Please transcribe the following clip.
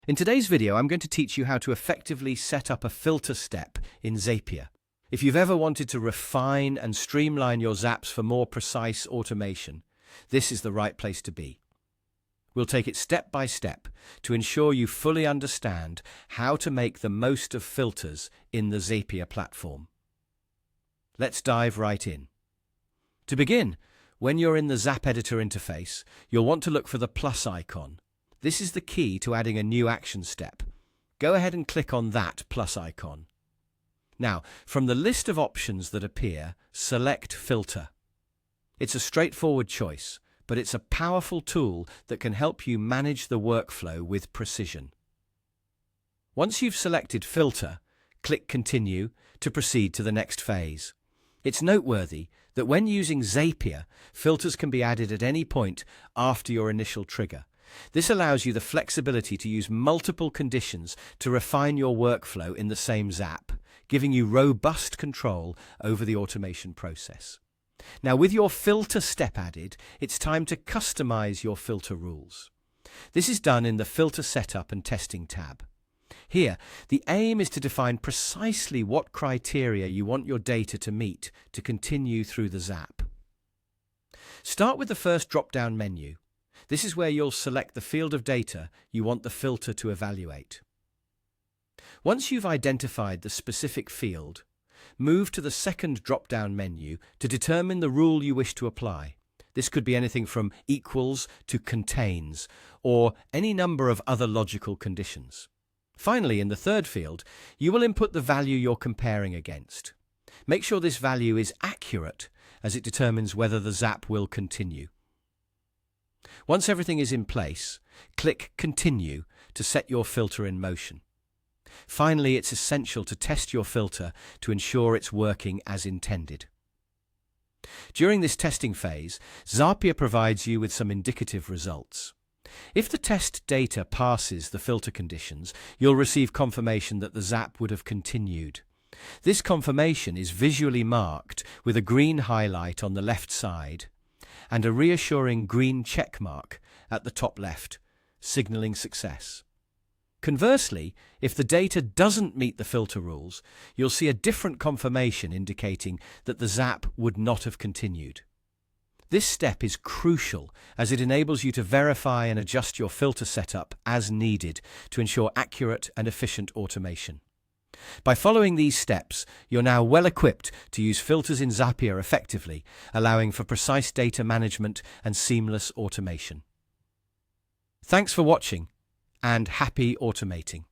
In today's video, I'm going to teach you how to effectively set up a filter step in Zapier. If you've ever wanted to refine and streamline your Zaps for more precise automation, this is the right place to be. We'll take it step by step to ensure you fully understand how to make the most of filters in the Zapier platform. Let's dive right in. To begin, when you're in the Zap Editor interface, you'll want to look for the plus icon. This is the key to adding a new action step. Go ahead and click on that plus icon. Now, from the list of options that appear, select Filter. It's a straightforward choice, but it's a powerful tool that can help you manage the workflow with precision. Once you've selected Filter, click Continue to proceed to the next phase. It's noteworthy that when using Zapier, filters can be added at any point after your initial trigger. This allows you the flexibility to use multiple conditions to refine your workflow in the same Zap, giving you robust control over the automation process. Now, with your filter step added, it's time to customize your filter rules. This is done in the Filter Setup and Testing tab. Here, the aim is to define precisely what criteria you want your data to meet to continue through the Zap. Start with the first drop-down menu. This is where you'll select the field of data you want the filter to evaluate. Once you've identified the specific field, move to the second drop-down menu to determine the rule you wish to apply. This could be anything from equals to contains, or any number of other logical conditions. Finally, in the third field, you will input the value you're comparing against. Make sure this value is accurate, as it determines whether the Zap will continue. Once everything is in place, click Continue to set your filter in motion. Finally, it's essential to test your filter to ensure it's working as intended. During this testing phase, Zapier provides you with some indicative results. If the test data passes the filter conditions, you'll receive confirmation that the Zap would have continued. This confirmation is visually marked with a green highlight on the left side and a reassuring green check mark at the top left, signaling success. Conversely, if the data doesn't meet the filter rules, you'll see a different confirmation indicating that the Zap would not have continued. This step is crucial as it enables you to verify and adjust your filter setup as needed to ensure accurate and efficient automation. By following these steps, you're now well equipped to use filters in Zapier effectively, allowing for precise data management and seamless automation. Thanks for watching, and happy automating.